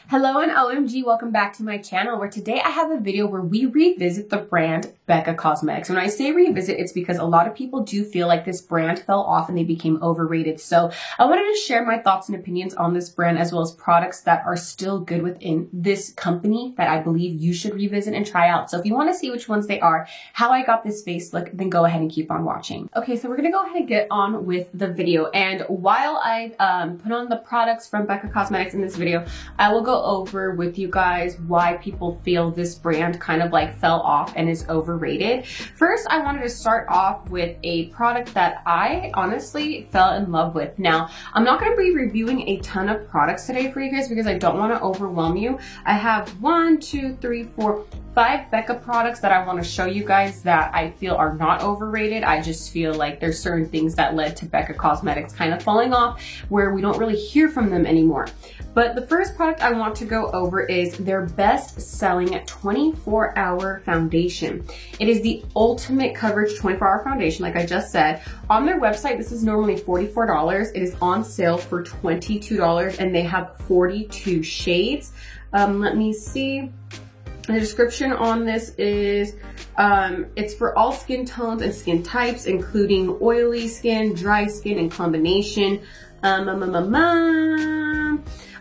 Hello and OMG, welcome back to my channel where today I have a video where we revisit the brand Becca Cosmetics. When I say revisit, it's because a lot of people do feel like this brand fell off and they became overrated. So I wanted to share my thoughts and opinions on this brand as well as products that are still good within this company that I believe you should revisit and try out. So if you want to see which ones they are, how I got this face look, then go ahead and keep on watching. Okay, so we're going to go ahead and get on with the video. And while I put on the products from Becca Cosmetics in this video, I will go over with you guys why people feel this brand kind of like fell off and is overrated. First, I wanted to start off with a product that I honestly fell in love with. Now, I'm not going to be reviewing a ton of products today for you guys because I don't want to overwhelm you. I have 5 Becca products that I want to show you guys that I feel are not overrated. I just feel like there's certain things that led to Becca Cosmetics kind of falling off where we don't really hear from them anymore. But the first product I want to go over is their best-selling 24-hour foundation. It is the ultimate coverage 24-hour foundation, like I just said. On their website, this is normally $44. It is on sale for $22, and they have 42 shades. Let me see. The description on this is, it's for all skin tones and skin types, including oily skin, dry skin, and combination.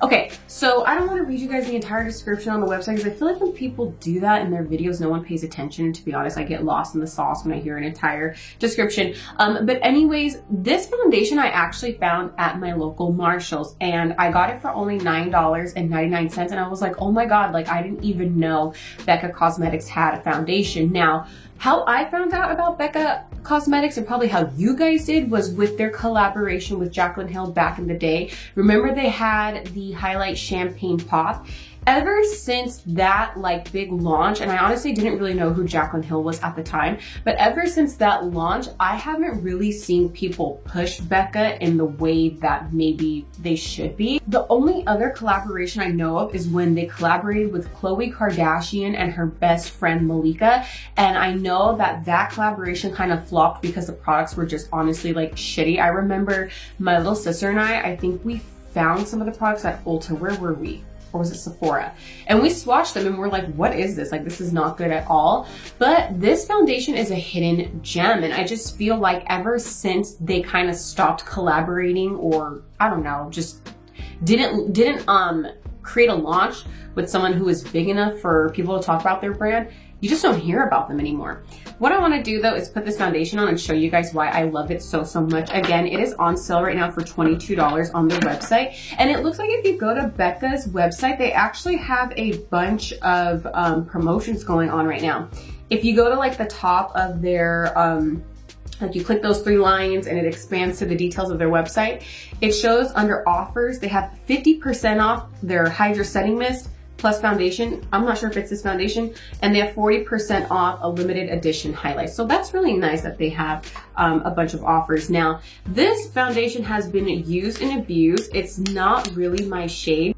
Okay, so I don't want to read you guys the entire description on the website because I feel like when people do that in their videos, no one pays attention. And to be honest, I get lost in the sauce when I hear an entire description. But anyways, this foundation I actually found at my local Marshalls and I got it for only $9.99. And I was like, oh my God, like I didn't even know Becca Cosmetics had a foundation. Now, how I found out about Becca Cosmetics and probably how you guys did was with their collaboration with Jaclyn Hill back in the day. Remember they had the Highlight Champagne Pop? Ever since that like big launch, and I honestly didn't really know who Jaclyn Hill was at the time, but ever since that launch, I haven't really seen people push Becca in the way that maybe they should be. The only other collaboration I know of is when they collaborated with Khloe Kardashian and her best friend Malika, and I know that that collaboration kind of flopped because the products were just honestly like shitty. I remember my little sister and I think we found some of the products at Ulta. Where were we? Or was it Sephora? And we swatched them and we're like, what is this? Like, this is not good at all. But this foundation is a hidden gem. And I just feel like ever since they kind of stopped collaborating, or I don't know, just didn't create a launch with someone who is big enough for people to talk about their brand, you just don't hear about them anymore. What I want to do though is put this foundation on and show you guys why I love it so much. Again, it is on sale right now for $22 on their website. And it looks like if you go to Becca's website, they actually have a bunch of promotions going on right now. If you go to like the top of their, like you click those 3 lines and it expands to the details of their website, it shows under offers, they have 50% off their Hydra Setting Mist plus foundation. I'm not sure if it's this foundation, and they have 40% off a limited edition highlight. So that's really nice that they have a bunch of offers. Now, this foundation has been used and abused. It's not really my shade.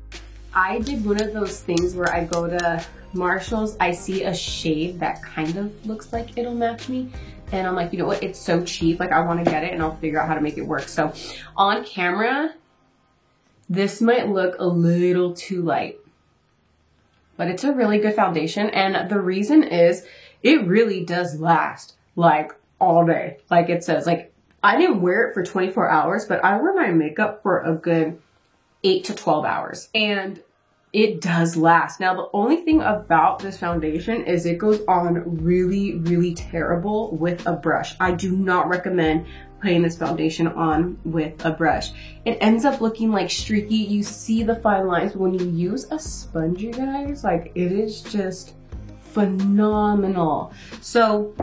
I did one of those things where I go to Marshalls, I see a shade that kind of looks like it'll match me. And I'm like, you know what? It's so cheap. Like I want to get it and I'll figure out how to make it work. So on camera, this might look a little too light, but it's a really good foundation. And the reason is it really does last like all day. Like it says, like I didn't wear it for 24 hours, but I wear my makeup for a good 8 to 12 hours and it does last. Now, the only thing about this foundation is it goes on really terrible with a brush. I do not recommend putting this foundation on with a brush. It ends up looking like streaky. You see the fine lines, but when you use a sponge, you guys, like it is just phenomenal. So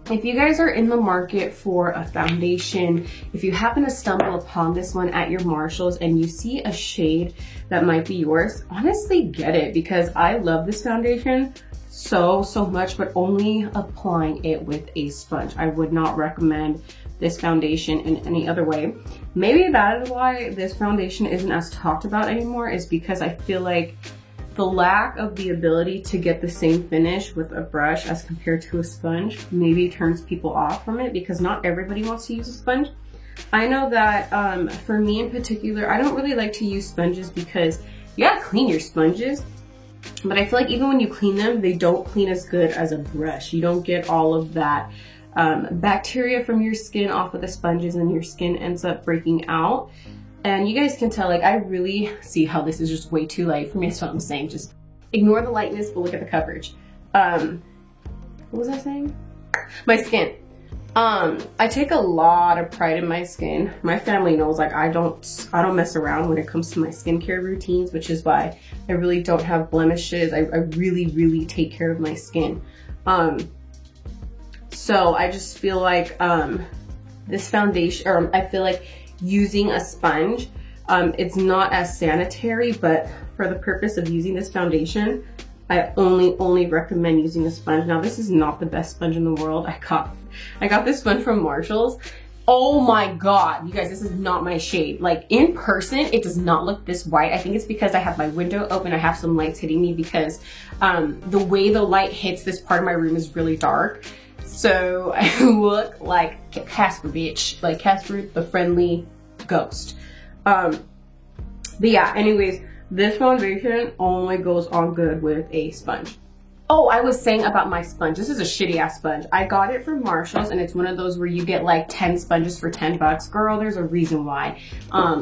if you guys are in the market for a foundation, if you happen to stumble upon this one at your Marshalls and you see a shade that might be yours, honestly get it because I love this foundation so much, but only applying it with a sponge. I would not recommend this foundation in any other way. Maybe that is why this foundation isn't as talked about anymore, is because I feel like the lack of the ability to get the same finish with a brush as compared to a sponge maybe turns people off from it because not everybody wants to use a sponge. I know that for me in particular, I don't really like to use sponges because you gotta clean your sponges. But I feel like even when you clean them, they don't clean as good as a brush. You don't get all of that bacteria from your skin off of the sponges, and your skin ends up breaking out. And you guys can tell, like, I really see how this is just way too light for me. That's what I'm saying. Just ignore the lightness, but look at the coverage. What was I saying? My skin. I take a lot of pride in my skin. My family knows, like, I don't mess around when it comes to my skincare routines, which is why I really don't have blemishes. I really take care of my skin. So I just feel like this foundation, or I feel like using a sponge, it's not as sanitary, but for the purpose of using this foundation, I only recommend using a sponge. Now, this is not the best sponge in the world. I got this sponge from Marshall's. Oh my God, you guys, this is not my shade. Like, in person, it does not look this white. I think it's because I have my window open. I have some lights hitting me because the way the light hits this part of my room is really dark. So I look like Casper, bitch. Like Casper, the friendly ghost. But yeah, anyways, this foundation only goes on good with a sponge. Oh, I was saying about my sponge. This is a shitty ass sponge. I got it from Marshall's, and it's one of those where you get like 10 sponges for 10 bucks. Girl, there's a reason why.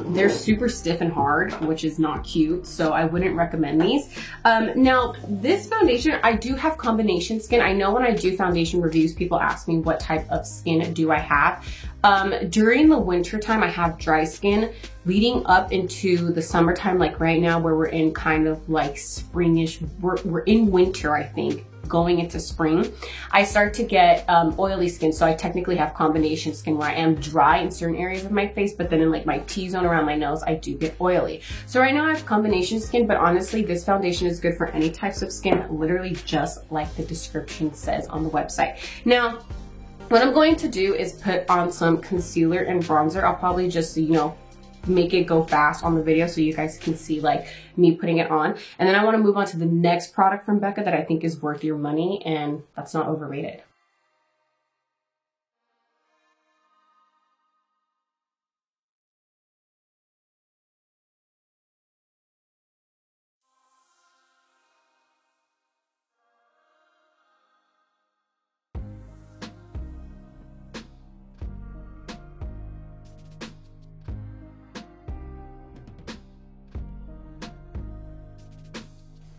They're super stiff and hard, which is not cute, so I wouldn't recommend these. Now, this foundation, I do have combination skin. I know when I do foundation reviews, people ask me what type of skin do I have. During the winter time, I have dry skin. Leading up into the summertime, like right now where we're in kind of like springish, we're in winter, I think, going into spring, I start to get oily skin. So I technically have combination skin where I am dry in certain areas of my face, but then in like my T-zone around my nose, I do get oily. So right now I have combination skin, but honestly, this foundation is good for any types of skin, literally just like the description says on the website. Now, what I'm going to do is put on some concealer and bronzer. I'll probably just, you know, make it go fast on the video so you guys can see like me putting it on. And then I want to move on to the next product from Becca that I think is worth your money and that's not overrated.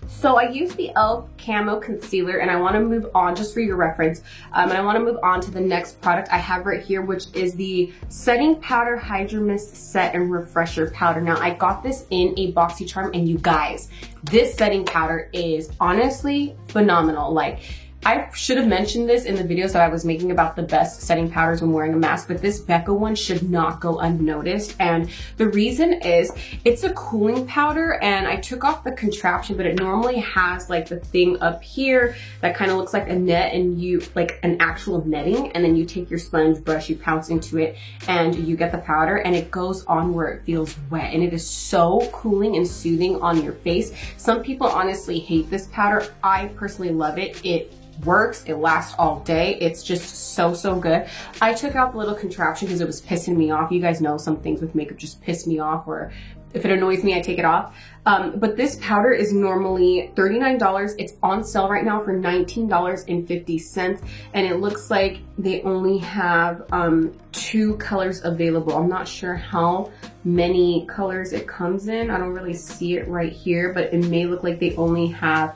So I use the e.l.f. Camo Concealer, and I want to move on, just for your reference, and I want to move on to the next product I have right here, which is the Setting Powder Hydro Mist Set and Refresher Powder. Now, I got this in a BoxyCharm, and you guys, this setting powder is honestly phenomenal. Like, I should have mentioned this in the videos that I was making about the best setting powders when wearing a mask, but this Becca one should not go unnoticed. And the reason is it's a cooling powder, and I took off the contraption, but it normally has like the thing up here that kind of looks like a net, and you like an actual netting, and then you take your sponge brush, you pounce into it, and you get the powder, and it goes on where it feels wet, and it is so cooling and soothing on your face. Some people honestly hate this powder. I personally love it. It works, it lasts all day. It's just so good. I took out the little contraption because it was pissing me off. You guys know some things with makeup just piss me off, or if it annoys me, I take it off. But this powder is normally $39. It's on sale right now for $19.50, and it looks like they only have 2 colors available. I'm not sure how many colors it comes in. I don't really see it right here, but it may look like they only have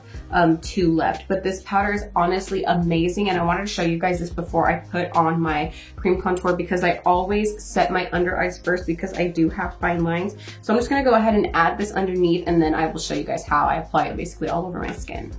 2 left. But this powder is honestly amazing, and I wanted to show you guys this before I put on my cream contour, because I always set my under eyes first because I do have fine lines. So I'm just gonna go ahead and add this underneath, and then I will show you guys how I apply it basically all over my skin.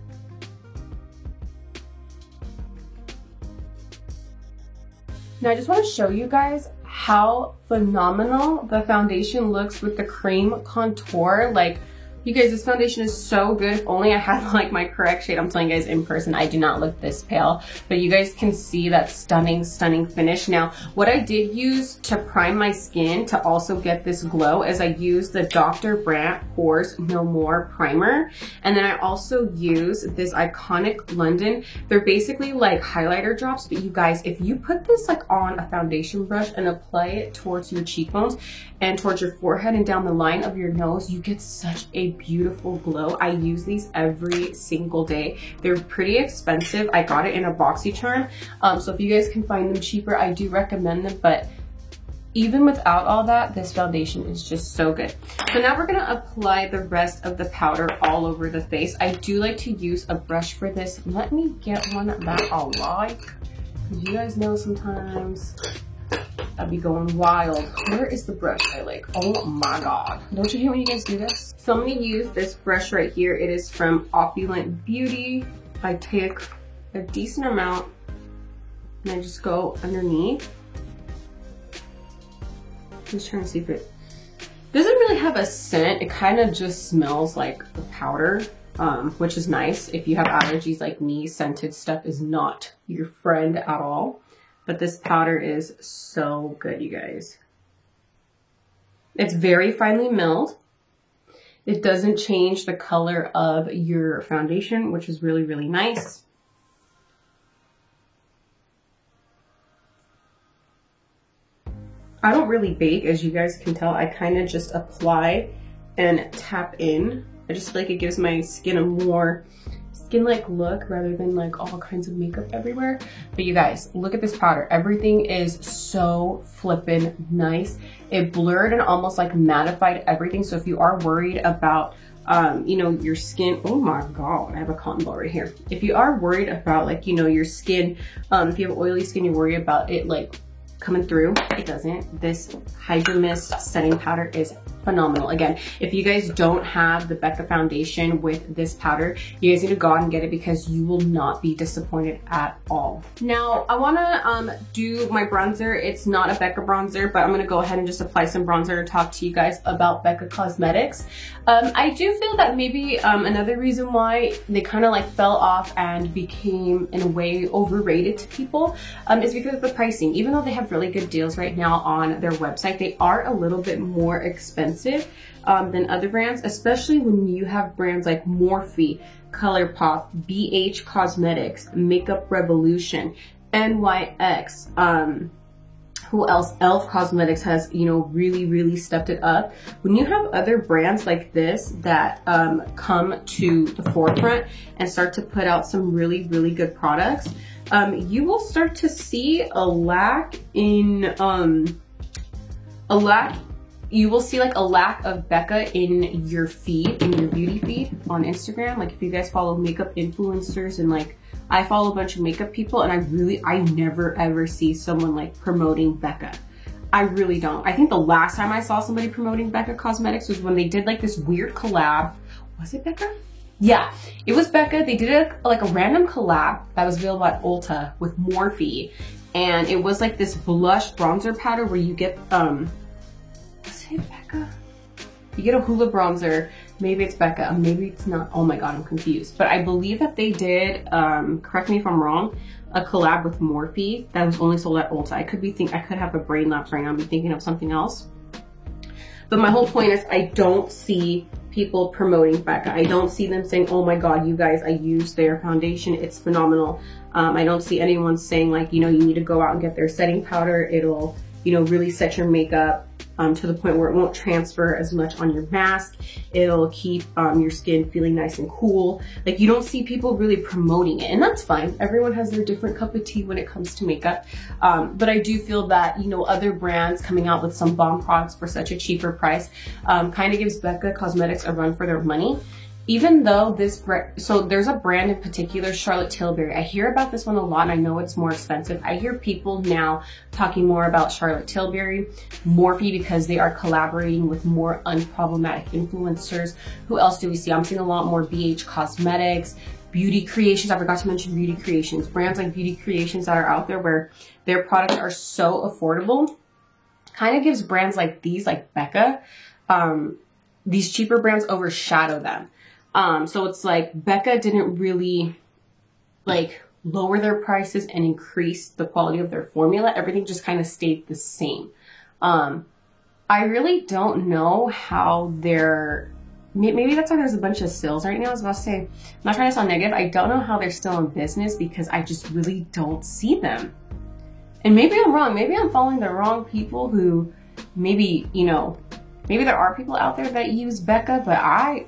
Now I just want to show you guys how phenomenal the foundation looks with the cream contour. Like, you guys, this foundation is so good. If only I had like my correct shade. I'm telling you guys, in person, I do not look this pale, but you guys can see that stunning finish. Now, what I did use to prime my skin to also get this glow is I used the Dr. Brandt Pores No More Primer. And then I also use this Iconic London. They're basically like highlighter drops, but you guys, if you put this like on a foundation brush and apply it towards your cheekbones and towards your forehead and down the line of your nose, you get such a beautiful glow. I use these every single day. They're pretty expensive. I got it in a BoxyCharm. So if you guys can find them cheaper, I do recommend them, but even without all that, this foundation is just so good. So now we're gonna apply the rest of the powder all over the face. I do like to use a brush for this. Let me get one that I like, because you guys know sometimes I'll be going wild. Where is the brush I like? Oh my God. Don't you hate when you guys do this? So I'm gonna use this brush right here. It is from Opulent Beauty. I take a decent amount and I just go underneath. Just trying to see if it doesn't really have a scent. It kind of just smells like the powder, which is nice. If you have allergies like me, scented stuff is not your friend at all. But this powder is so good, you guys. It's very finely milled. It doesn't change the color of your foundation, which is really, really nice. I don't really bake, as you guys can tell. I kind of just apply and tap in. I just feel like it gives my skin a more skin-like look rather than like all kinds of makeup everywhere. But you guys, look at this powder. Everything is so flippin' nice. It blurred and almost like mattified everything. So if you are worried about you know, your skin, oh my God, I have a cotton ball right here. If you are worried about like, you know, your skin, if you have oily skin, you're worried about it like coming through, it doesn't. This Hydra Mist setting powder is phenomenal. Again, if you guys don't have the Becca foundation with this powder, you guys need to go out and get it because you will not be disappointed at all. Now, I wanna do my bronzer. It's not a Becca bronzer, but I'm gonna go ahead and just apply some bronzer to talk to you guys about Becca Cosmetics. I do feel that maybe another reason why they kind of like fell off and became in a way overrated to people is because of the pricing. Even though they have really good deals right now on their website, they are a little bit more expensive than other brands, especially when you have brands like Morphe, ColourPop, BH Cosmetics, Makeup Revolution, NYX, who else? e.l.f. Cosmetics has, you know, really stepped it up. When you have other brands like this that come to the forefront and start to put out some really good products, you will start to see a lack in you will see like a lack of Becca in your feed, in your beauty feed on Instagram. Like if you guys follow makeup influencers, and like I follow a bunch of makeup people, and I never ever see someone like promoting Becca. I really don't. I think the last time I saw somebody promoting Becca Cosmetics was when they did like this weird collab. Was it Becca? Yeah, it was Becca. They did like a random collab that was available at Ulta with Morphe. And it was like this blush bronzer powder where you get, was it Becca? You get a Hoola bronzer. Maybe it's Becca, maybe it's not. Oh my God, I'm confused. But I believe that they did, correct me if I'm wrong, a collab with Morphe that was only sold at Ulta. I could have a brain lapse right now and be thinking of something else. But my whole point is I don't see people promoting Becca. I don't see them saying, oh my God, you guys, I use their foundation, it's phenomenal. I don't see anyone saying like, you know, you need to go out and get their setting powder. It'll, you know, really set your makeup to the point where it won't transfer as much on your mask. It'll keep your skin feeling nice and cool. Like you don't see people really promoting it, and that's fine. Everyone has their different cup of tea when it comes to makeup. But I do feel that, you know, other brands coming out with some bomb products for such a cheaper price kind of gives Becca Cosmetics a run for their money. Even though this brand, so there's a brand in particular, Charlotte Tilbury. I hear about this one a lot and I know it's more expensive. I hear people now talking more about Charlotte Tilbury, Morphe, because they are collaborating with more unproblematic influencers. Who else do we see? I'm seeing a lot more BH Cosmetics, Beauty Creations. I forgot to mention Beauty Creations. Brands like Beauty Creations that are out there where their products are so affordable, kind of gives brands like these, like Becca, these cheaper brands overshadow them. So it's like Becca didn't really like lower their prices and increase the quality of their formula. Everything just kind of stayed the same. I really don't know how maybe that's why there's a bunch of sales right now. I was about to say, I'm not trying to sound negative. I don't know how they're still in business because I just really don't see them. And maybe I'm wrong. Maybe I'm following the wrong people who maybe, you know, Maybe there are people out there that use Becca, but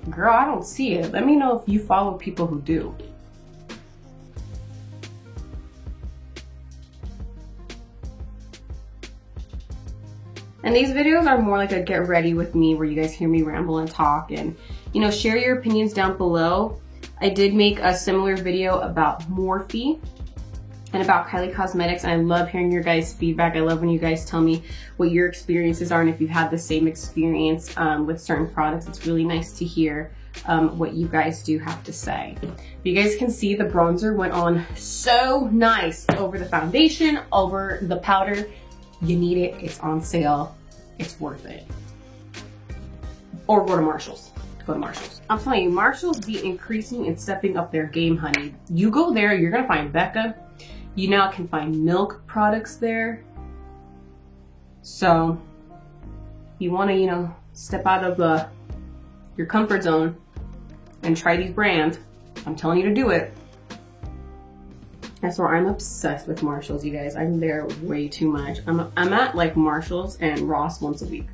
girl, I don't see it. Let me know if you follow people who do. And these videos are more like a get ready with me where you guys hear me ramble and talk and, you know, share your opinions down below. I did make a similar video about Morphe and about Kylie Cosmetics, and I love hearing your guys' feedback. I love when you guys tell me what your experiences are and if you've had the same experience with certain products. It's really nice to hear what you guys do have to say. You guys can see the bronzer went on so nice over the foundation, over the powder. You need it, it's on sale, it's worth it. Or go to Marshall's. Go to Marshall's. I'm telling you, Marshall's be increasing and stepping up their game, honey. You go there, you're gonna find Becca. You now can find Milk products there. So you wanna, you know, step out of your comfort zone and try these brands. I'm telling you to do it. That's why I'm obsessed with Marshall's, you guys. I'm there way too much. I'm at like Marshall's and Ross once a week.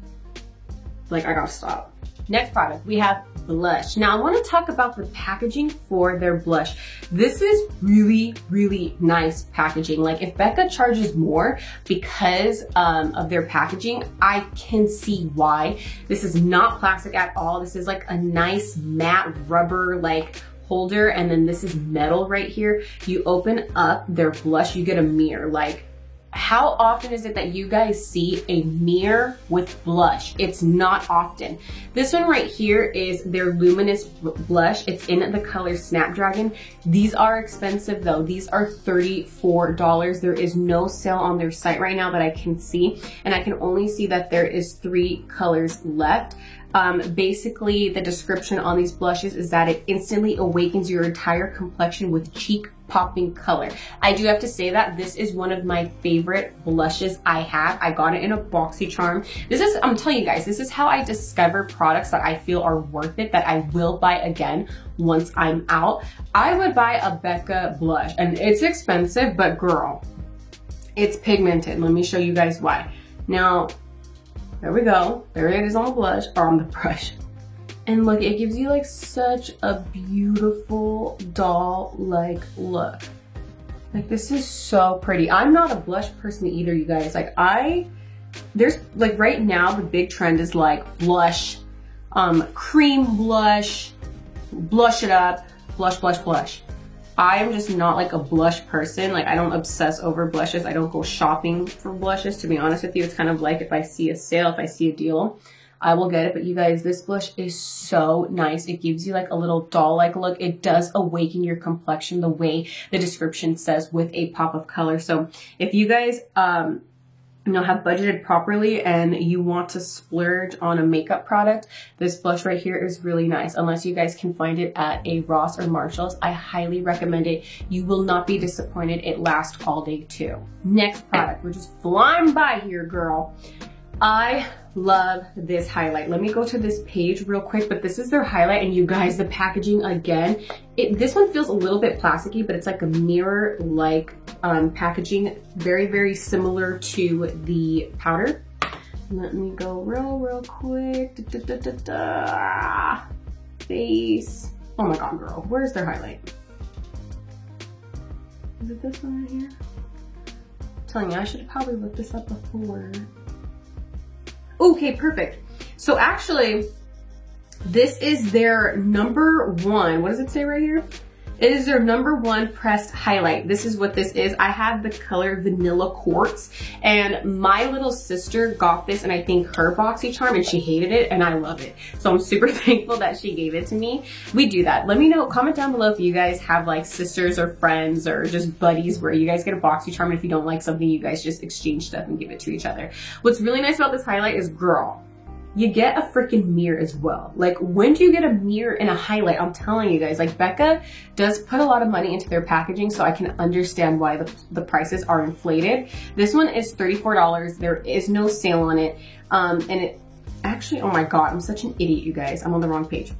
Like, I gotta stop. Next product, we have blush. Now I wanna talk about the packaging for their blush. This is really, really nice packaging. Like, if Becca charges more because of their packaging, I can see why. This is not plastic at all. This is like a nice matte rubber, like, holder, and then this is metal right here. You open up their blush, you get a mirror. Like, how often is it that you guys see a mirror with blush? It's not often. This one right here is their luminous blush. It's in the color Snapdragon. These are expensive though. These are $34. There is no sale on their site right now that I can see, and I can only see that there is 3 colors left. Basically, the description on these blushes is that it instantly awakens your entire complexion with cheek popping color. I do have to say that this is one of my favorite blushes I have. I got it in a BoxyCharm. I'm telling you guys, this is how I discover products that I feel are worth it, that I will buy again once I'm out. I would buy a Becca blush, and it's expensive, but girl, it's pigmented. Let me show you guys why. Now, there we go. There it is on the blush, or on the brush. And look, it gives you like such a beautiful doll-like look. Like, this is so pretty. I'm not a blush person either, you guys. Like, there's like right now the big trend is like blush, cream blush, blush it up, blush, blush, blush. I am just not like a blush person. Like, I don't obsess over blushes. I don't go shopping for blushes, to be honest with you. It's kind of like if I see a sale, if I see a deal, I will get it. But you guys, this blush is so nice. It gives you like a little doll-like look. It does awaken your complexion the way the description says, with a pop of color. So if you guys, you know, have budgeted properly and you want to splurge on a makeup product, this blush right here is really nice. Unless you guys can find it at a Ross or Marshall's, I highly recommend it. You will not be disappointed. It lasts all day too. Next product, we're just flying by here, girl. I love this highlight. Let me go to this page real quick, but this is their highlight, and you guys, the packaging again, this one feels a little bit plasticky, but it's like a mirror-like packaging, very, very similar to the powder. Let me go real quick. Face. Oh my God, girl, where's their highlight? Is it this one right here? I'm telling you, I should have probably looked this up before. Okay, perfect. So actually, this is their #1. What does it say right here? It is their #1 pressed highlight. This is what this is. I have the color Vanilla Quartz, and my little sister got this, and I think her BoxyCharm, and she hated it, and I love it. So I'm super thankful that she gave it to me. We do that. Let me know, comment down below if you guys have like sisters or friends or just buddies where you guys get a BoxyCharm, and if you don't like something, you guys just exchange stuff and give it to each other. What's really nice about this highlight is, girl, you get a freaking mirror as well. Like, when do you get a mirror and a highlight? I'm telling you guys, like, Becca does put a lot of money into their packaging, so I can understand why the prices are inflated. This one is $34. There is no sale on it. And it actually, oh my God, I'm such an idiot, you guys. I'm on the wrong page.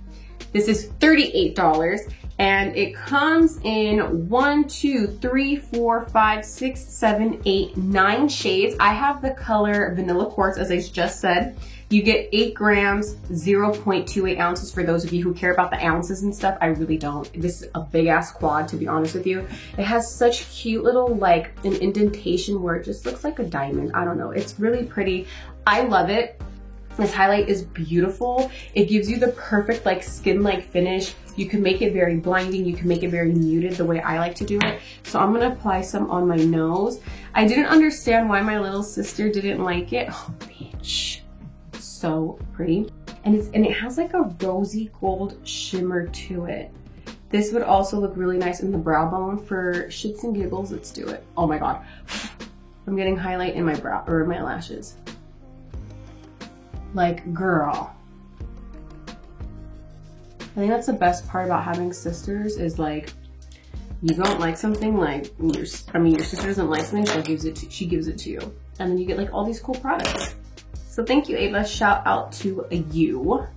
This is $38. And it comes in 1, 2, 3, 4, 5, 6, 7, 8, 9 shades. I have the color Vanilla Quartz, as I just said. You get 8 grams, 0.28 ounces for those of you who care about the ounces and stuff. I really don't. This is a big ass quad, to be honest with you. It has such cute little, like, an indentation where it just looks like a diamond. I don't know. It's really pretty. I love it. This highlight is beautiful. It gives you the perfect, like, skin-like finish. You can make it very blinding. You can make it very muted the way I like to do it. So I'm gonna apply some on my nose. I didn't understand why my little sister didn't like it. Oh, bitch. So pretty. And it has like a rosy gold shimmer to it. This would also look really nice in the brow bone. For shits and giggles, let's do it. Oh my God. I'm getting highlight in my brow, or my lashes. Like, girl. I think that's the best part about having sisters is, like, you don't like something, like, your sister doesn't like something, she gives it to you. And then you get like all these cool products. So thank you, Ava. Shout out to you. Oh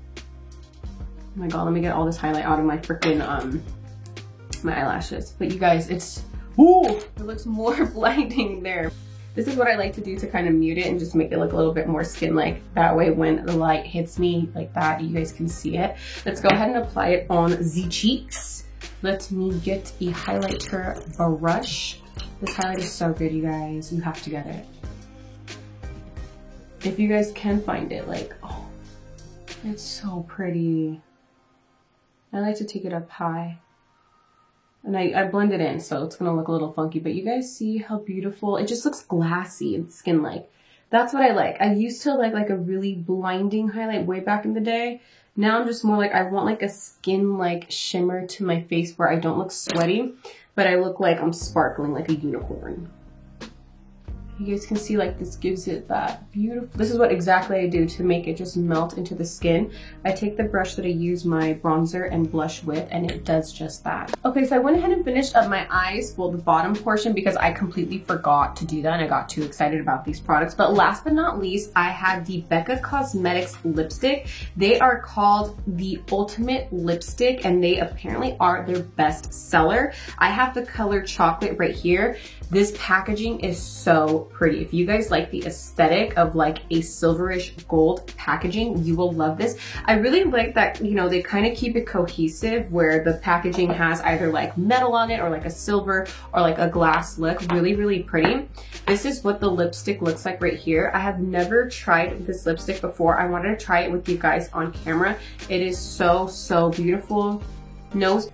my God, let me get all this highlight out of my freaking, my eyelashes. But you guys, it looks more blinding there. This is what I like to do to kind of mute it and just make it look a little bit more skin-like. That way when the light hits me like that, you guys can see it. Let's go ahead and apply it on the cheeks. Let me get a highlighter brush. This highlight is so good, you guys. You have to get it. If you guys can find it, like, oh, it's so pretty. I like to take it up high. And I blend it in, so it's gonna look a little funky, but you guys see how beautiful, it just looks glassy and skin-like. That's what I like. I used to like a really blinding highlight way back in the day. Now I'm just more like, I want like a skin-like shimmer to my face where I don't look sweaty, but I look like I'm sparkling like a unicorn. You guys can see, like, this gives it that beautiful, this is what exactly I do to make it just melt into the skin. I take the brush that I use my bronzer and blush with, and it does just that. Okay, so I went ahead and finished up my eyes, well, the bottom portion, because I completely forgot to do that and I got too excited about these products. But last but not least, I had the Becca Cosmetics lipstick. They are called the Ultimate Lipstick, and they apparently are their best seller. I have the color chocolate right here. This packaging is so pretty. If you guys like the aesthetic of like a silverish gold packaging, you will love this. I really like that, you know, they kind of keep it cohesive where the packaging has either like metal on it or like a silver or like a glass look. Really, really pretty. This is what the lipstick looks like right here. I have never tried this lipstick before. I wanted to try it with you guys on camera. It is so, so beautiful. Nose.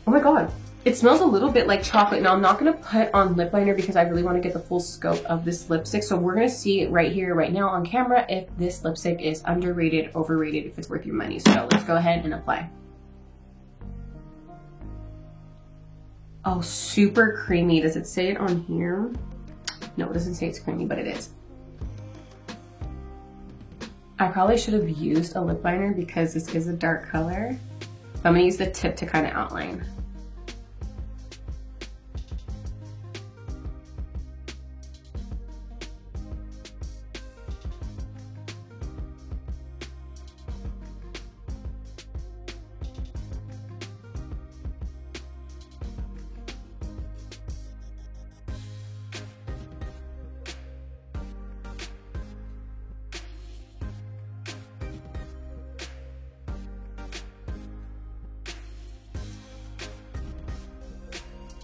Oh my God. It smells a little bit like chocolate. Now I'm not gonna put on lip liner because I really wanna get the full scope of this lipstick. So we're gonna see right here, right now on camera, if this lipstick is underrated, overrated, if it's worth your money. So let's go ahead and apply. Oh, super creamy. Does it say it on here? No, it doesn't say it's creamy, but it is. I probably should have used a lip liner because this is a dark color. But I'm gonna use the tip to kind of outline.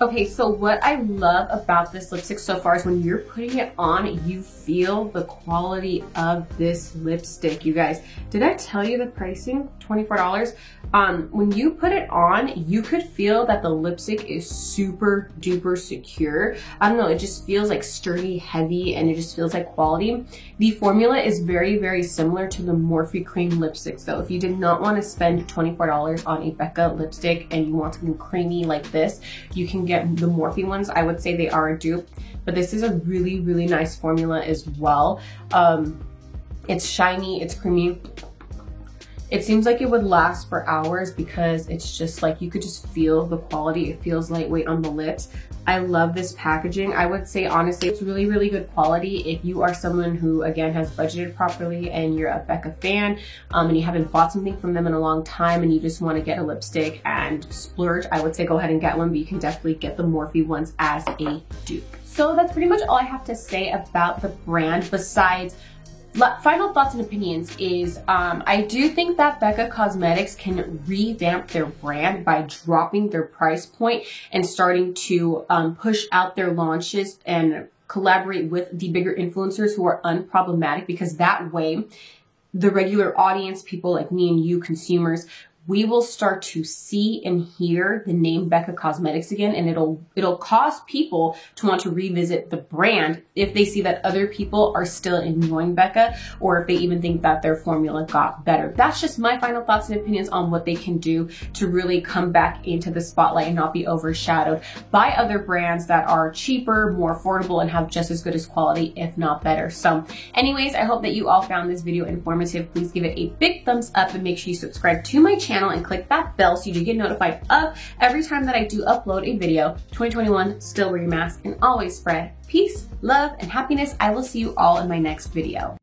Okay, so what I love about this lipstick so far is when you're putting it on, you feel the quality of this lipstick, you guys. Did I tell you the pricing? $24. When you put it on, you could feel that the lipstick is super duper secure. I don't know, it just feels like sturdy, heavy, and it just feels like quality. The formula is very, very similar to the Morphe cream lipstick. So if you did not want to spend $24 on a Becca lipstick and you want something creamy like this, you can get the Morphe ones. I would say they are a dupe, but this is a really, really nice formula as well. It's shiny, it's creamy. It seems like it would last for hours because it's just like, you could just feel the quality. It feels lightweight on the lips. I love this packaging. I would say, honestly, it's really, really good quality. If you are someone who, again, has budgeted properly and you're a Becca fan and you haven't bought something from them in a long time and you just want to get a lipstick and splurge, I would say go ahead and get one, but you can definitely get the Morphe ones as a dupe. So that's pretty much all I have to say about the brand, besides Final thoughts and opinions is I do think that Becca Cosmetics can revamp their brand by dropping their price point and starting to push out their launches and collaborate with the bigger influencers who are unproblematic, because that way the regular audience, people like me and you, consumers, we will start to see and hear the name Becca Cosmetics again, and it'll cause people to want to revisit the brand if they see that other people are still enjoying Becca, or if they even think that their formula got better. That's just my final thoughts and opinions on what they can do to really come back into the spotlight and not be overshadowed by other brands that are cheaper, more affordable, and have just as good as quality, if not better. So anyways, I hope that you all found this video informative. Please give it a big thumbs up and make sure you subscribe to my channel and click that bell so you get notified of every time that I do upload a video. 2021, still wear your mask and always spread peace, love, and happiness. I will see you all in my next video.